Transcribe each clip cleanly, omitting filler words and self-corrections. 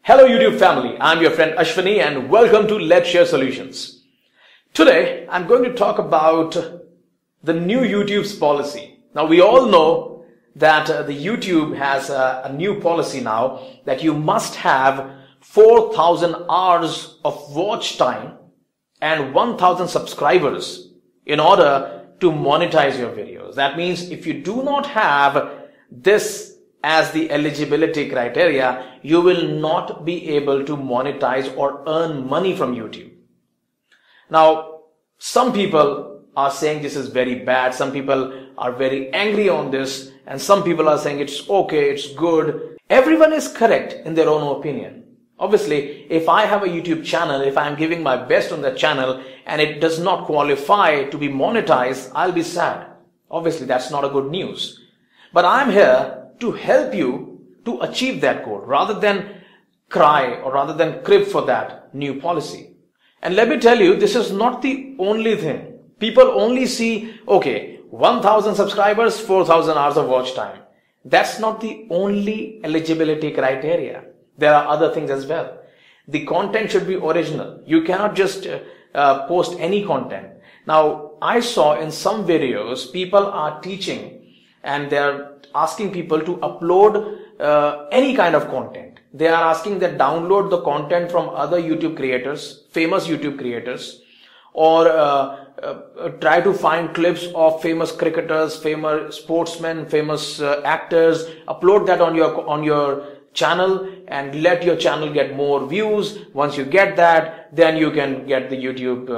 Hello YouTube family, I'm your friend Ashwani and welcome to Let's Share Solutions. Today, I'm going to talk about the new YouTube's policy. Now we all know that the YouTube has a new policy now that you must have 4,000 hours of watch time and 1,000 subscribers in order to monetize your videos. That means if you do not have this as the eligibility criteria, you will not be able to monetize or earn money from YouTube. Now, some people are saying this is very bad. Some people are very angry on this. And some people are saying it's okay, it's good. Everyone is correct in their own opinion. Obviously, if I have a YouTube channel, if I'm giving my best on that channel and it does not qualify to be monetized, I'll be sad. Obviously, that's not a good news. But I'm here to help you to achieve that goal rather than cry or rather than crib for that new policy. And let me tell you, this is not the only thing. People only see, okay, 1,000 subscribers, 4,000 hours of watch time. That's not the only eligibility criteria. There are other things as well. The content should be original. You cannot just post any content. Now, I saw in some videos, people are teaching and they're asking people to upload any kind of content. They are asking that download the content from other YouTube creators, famous YouTube creators, or try to find clips of famous cricketers, famous sportsmen, famous actors, upload that on your channel and let your channel get more views. Once you get that, then you can get the YouTube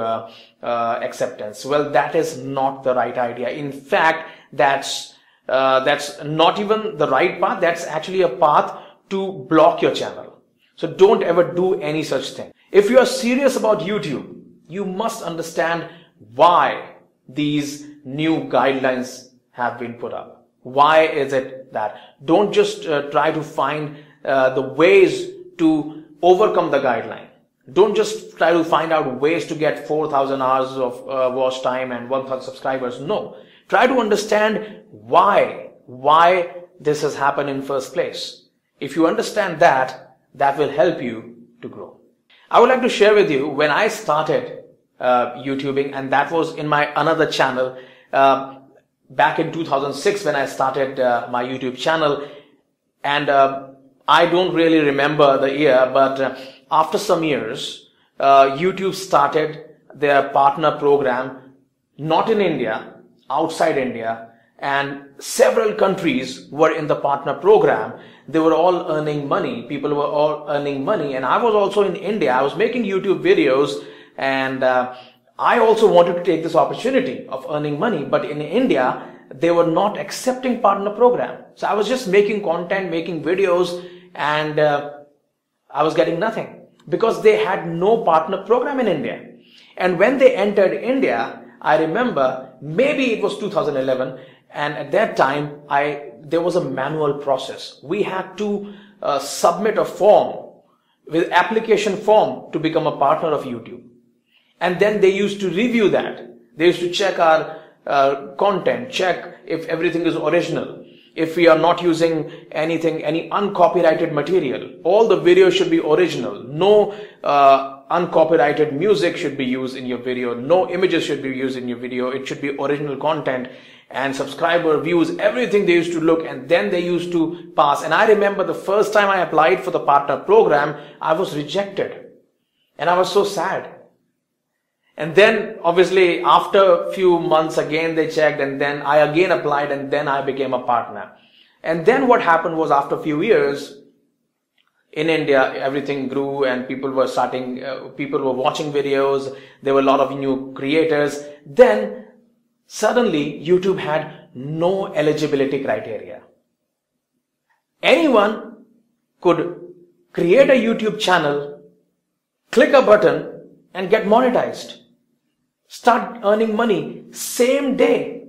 acceptance. Well, that is not the right idea. In fact, that's not even the right path. That's actually a path to block your channel. So don't ever do any such thing. If you are serious about YouTube, you must understand why these new guidelines have been put up. Why is it that? Don't just try to find the ways to overcome the guideline. Don't just try to find out ways to get 4,000 hours of watch time and 1,000 subscribers. No. Try to understand why this has happened in first place. If you understand that, that will help you to grow. I would like to share with you when I started YouTubing, and that was in my another channel back in 2006 when I started my YouTube channel. And I don't really remember the year, but after some years, YouTube started their partner program, not in India, outside India, and several countries were in the partner program. They were all earning money. People were all earning money. And I was also in India. I was making YouTube videos and I also wanted to take this opportunity of earning money. But in India, they were not accepting partner program. So I was just making content, making videos, and I was getting nothing because they had no partner program in India. And when they entered India, I remember maybe it was 2011, and at that time there was a manual process. We had to submit a form with application form to become a partner of YouTube, and then they used to review that. They used to check our content, check if everything is original, if we are not using anything, any uncopyrighted material. All the videos should be original. No uncopyrighted music should be used in your video. No images should be used in your video. It should be original content, and subscriber views, everything they used to look, and then they used to pass. And I remember the first time I applied for the partner program, I was rejected and I was so sad. And then obviously after a few months again they checked, and then I again applied, and then I became a partner. And then what happened was, after a few years, in India, everything grew and people were watching videos. There were a lot of new creators. Then suddenly YouTube had no eligibility criteria. Anyone could create a YouTube channel, click a button and get monetized. Start earning money same day.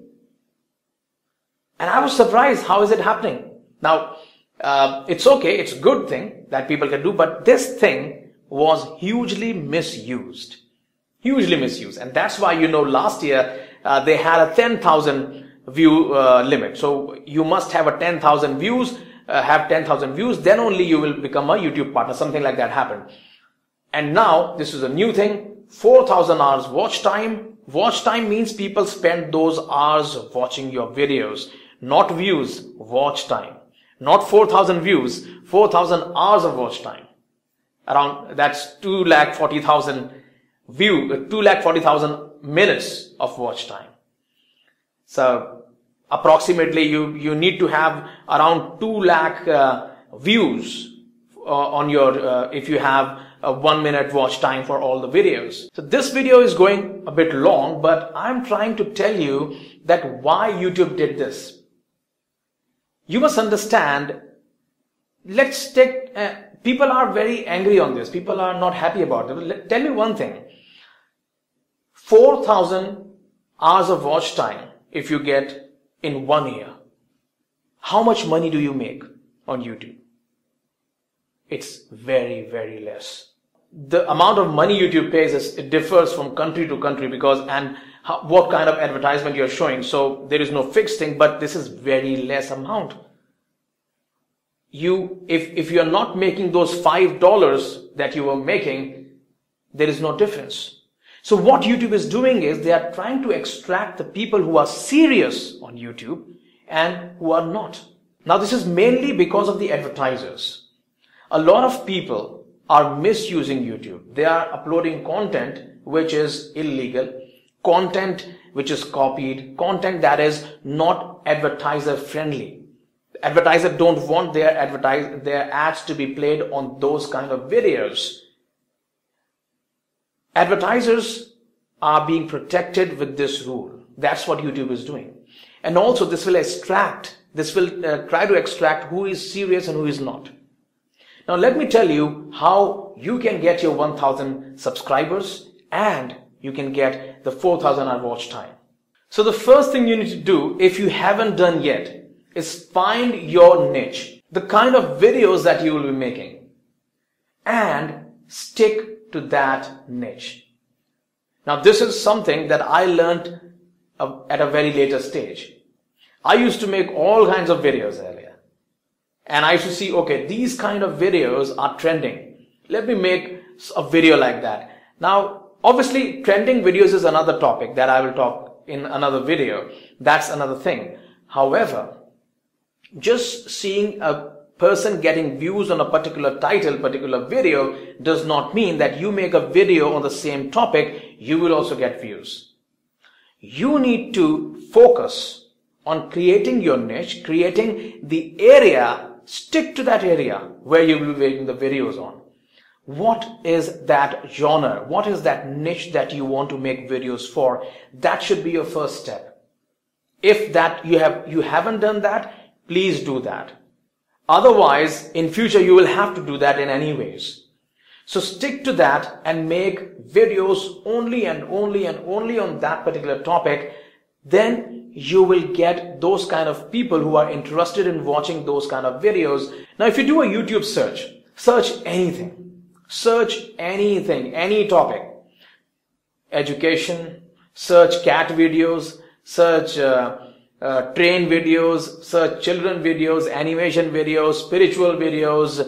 And I was surprised, how is it happening? Now, it's okay, it's a good thing that people can do, but this thing was hugely misused. Hugely misused. And that's why, last year they had a 10,000 view limit. So you must have a 10,000 views have 10,000 views, then only you will become a YouTube partner. Something like that happened. And now this is a new thing. 4,000 hours watch time. Watch time means people spend those hours watching your videos, not views, watch time. Not 4,000 views, 4,000 hours of watch time. Around, that's 240,000 minutes of watch time. So approximately you need to have around 2 lakh views on your, if you have a 1 minute watch time for all the videos. So this video is going a bit long, but I'm trying to tell you that why YouTube did this. You must understand, let's take, people are very angry on this. People are not happy about it. Tell me one thing. 4,000 hours of watch time if you get in 1 year. How much money do you make on YouTube? It's very, very less. The amount of money YouTube pays it differs from country to country because what kind of advertisement you're showing. So there is no fixed thing, but this is very less amount. If you're not making those $5 that you were making, there is no difference. So what YouTube is doing is they are trying to extract the people who are serious on YouTube and who are not. Now this is mainly because of the advertisers. A lot of people are misusing YouTube. They are uploading content which is illegal, content which is copied, content that is not advertiser friendly. Advertisers don't want their ads to be played on those kind of videos. Advertisers are being protected with this rule. That's what YouTube is doing. And also this will try to extract who is serious and who is not. Now let me tell you how you can get your 1,000 subscribers and you can get the 4,000 hour watch time. So the first thing you need to do, if you haven't done yet, is find your niche, the kind of videos that you will be making, and stick to that niche. Now this is something that I learned at a very later stage. I used to make all kinds of videos earlier. And I used to see, okay, these kind of videos are trending. Let me make a video like that. Now, obviously, trending videos is another topic that I will talk in another video. That's another thing. However, just seeing a person getting views on a particular title, particular video, does not mean that you make a video on the same topic, you will also get views. You need to focus on creating your niche, creating the area. Stick to that area where you will be making the videos on. What is that genre? What is that niche that you want to make videos for? That should be your first step. If that you haven't done that, please do that. Otherwise, in future you will have to do that in any ways. So stick to that and make videos only and only and only on that particular topic. Then you will get those kind of people who are interested in watching those kind of videos. Now, if you do a YouTube search anything, any topic, education, search cat videos, search train videos, search children videos, animation videos, spiritual videos,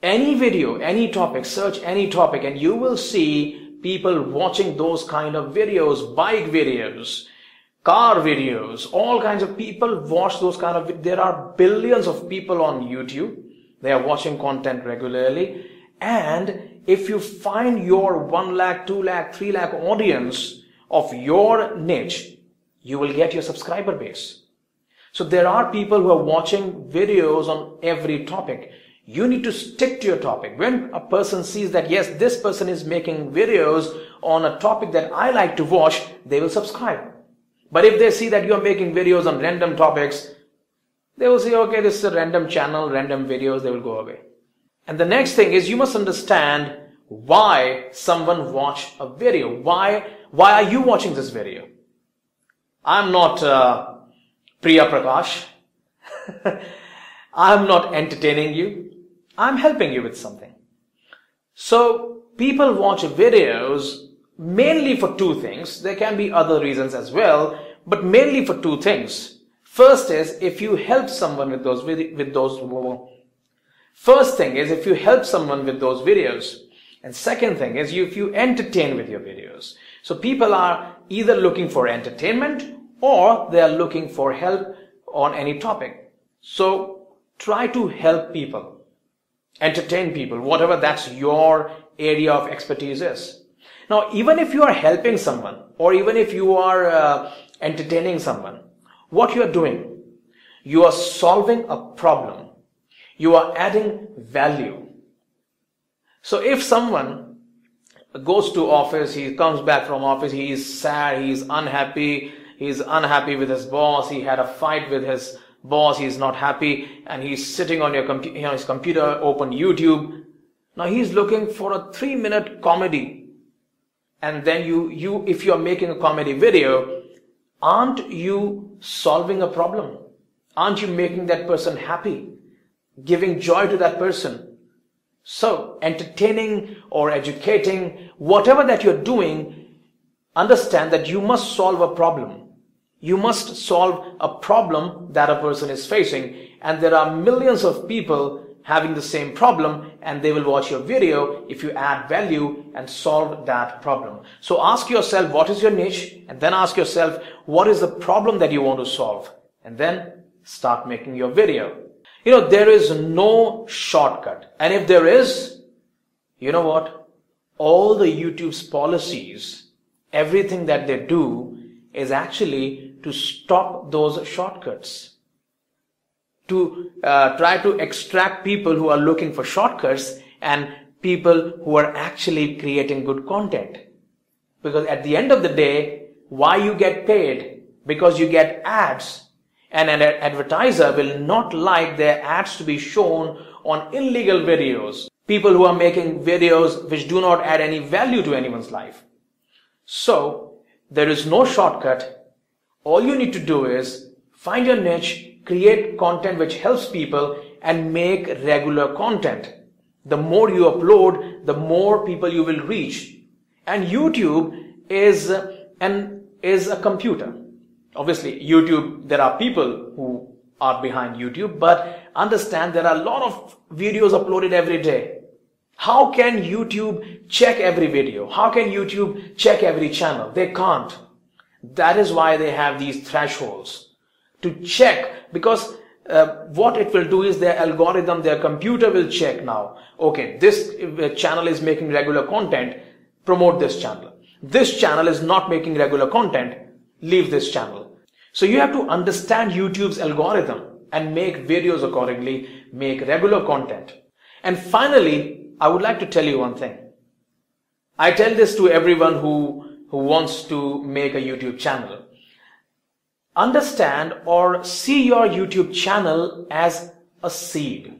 any video, any topic, search any topic, and you will see people watching those kind of videos, bike videos, car videos, all kinds of people watch those kind of, there are billions of people on YouTube. They are watching content regularly. And if you find your 1 lakh, 2 lakh, 3 lakh audience of your niche, you will get your subscriber base. So there are people who are watching videos on every topic. You need to stick to your topic. When a person sees that, yes, this person is making videos on a topic that I like to watch, they will subscribe. But if they see that you are making videos on random topics, they will say, okay, this is a random channel, random videos, they will go away. And the next thing is you must understand why someone watch a video. Why are you watching this video? I'm not Priya Prakash. I'm not entertaining you. I'm helping you with something. So people watch videos mainly for two things. There can be other reasons as well, but mainly for two things. First is if you help someone with those First thing is if you help someone with those videos. And second thing is if you entertain with your videos. So people are either looking for entertainment or they are looking for help on any topic. So try to help people, entertain people, whatever that's your area of expertise is. Now, even if you are helping someone or even if you are entertaining someone, what you are doing, you are solving a problem. You are adding value. So if someone goes to office, he comes back from office, he is sad, he is unhappy with his boss, he had a fight with his boss, he is not happy, and he's sitting on his computer, open YouTube. Now he's looking for a 3-minute comedy. And then if you are making a comedy video, aren't you solving a problem? Aren't you making that person happy? Giving joy to that person? So, entertaining or educating, whatever that you're doing, understand that you must solve a problem. You must solve a problem that a person is facing. And there are millions of people having the same problem, and they will watch your video if you add value and solve that problem. So ask yourself, what is your niche? And then ask yourself, what is the problem that you want to solve? And then start making your video. You know, there is no shortcut. And if there is, you know what? All the YouTube's policies, everything that they do is actually to stop those shortcuts. To try to extract people who are looking for shortcuts and people who are actually creating good content. Because at the end of the day, why you get paid? Because you get ads. And an advertiser will not like their ads to be shown on illegal videos. People who are making videos which do not add any value to anyone's life. So, there is no shortcut. All you need to do is find your niche, create content which helps people, and make regular content. The more you upload, the more people you will reach. And YouTube is a computer. Obviously, YouTube, there are people who are behind YouTube, but understand there are a lot of videos uploaded every day. How can YouTube check every video? How can YouTube check every channel? They can't. That is why they have these thresholds to check, because what it will do is their algorithm, their computer will check now. Okay, this channel is making regular content, promote this channel. This channel is not making regular content, leave this channel. So you have to understand YouTube's algorithm and make videos accordingly, make regular content. And finally, I would like to tell you one thing. I tell this to everyone who wants to make a YouTube channel. Understand or see your YouTube channel as a seed.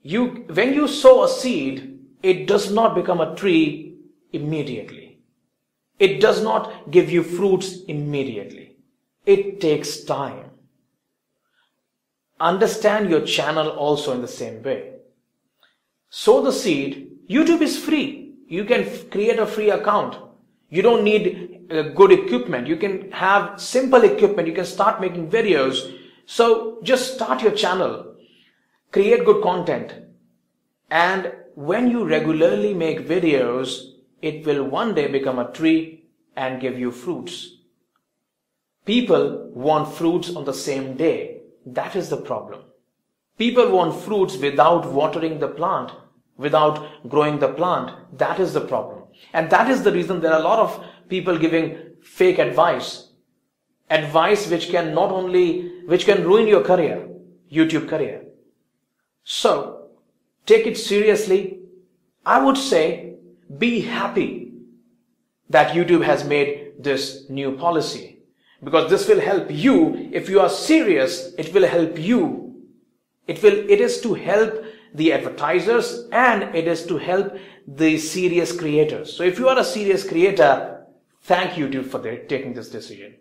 When you sow a seed, it does not become a tree immediately. It does not give you fruits immediately. It takes time. Understand your channel also in the same way. Sow the seed. YouTube is free. You can create a free account. You don't need good equipment. You can have simple equipment. You can start making videos. So just start your channel. Create good content. And when you regularly make videos, it will one day become a tree and give you fruits. People want fruits on the same day. That is the problem. People want fruits without watering the plant, without growing the plant. That is the problem. And that is the reason there are a lot of people giving fake advice. Advice which can ruin your career, YouTube career. So, take it seriously. I would say, be happy that YouTube has made this new policy. Because this will help you. If you are serious, it will help you. It is to help the advertisers and it is to help the serious creators. So if you are a serious creator, thank YouTube for taking this decision.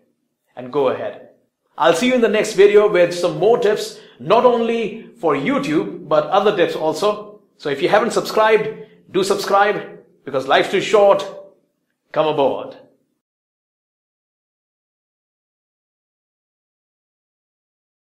And go ahead. I'll see you in the next video with some more tips, not only for YouTube, but other tips also. So if you haven't subscribed, do subscribe because life's too short. Come aboard.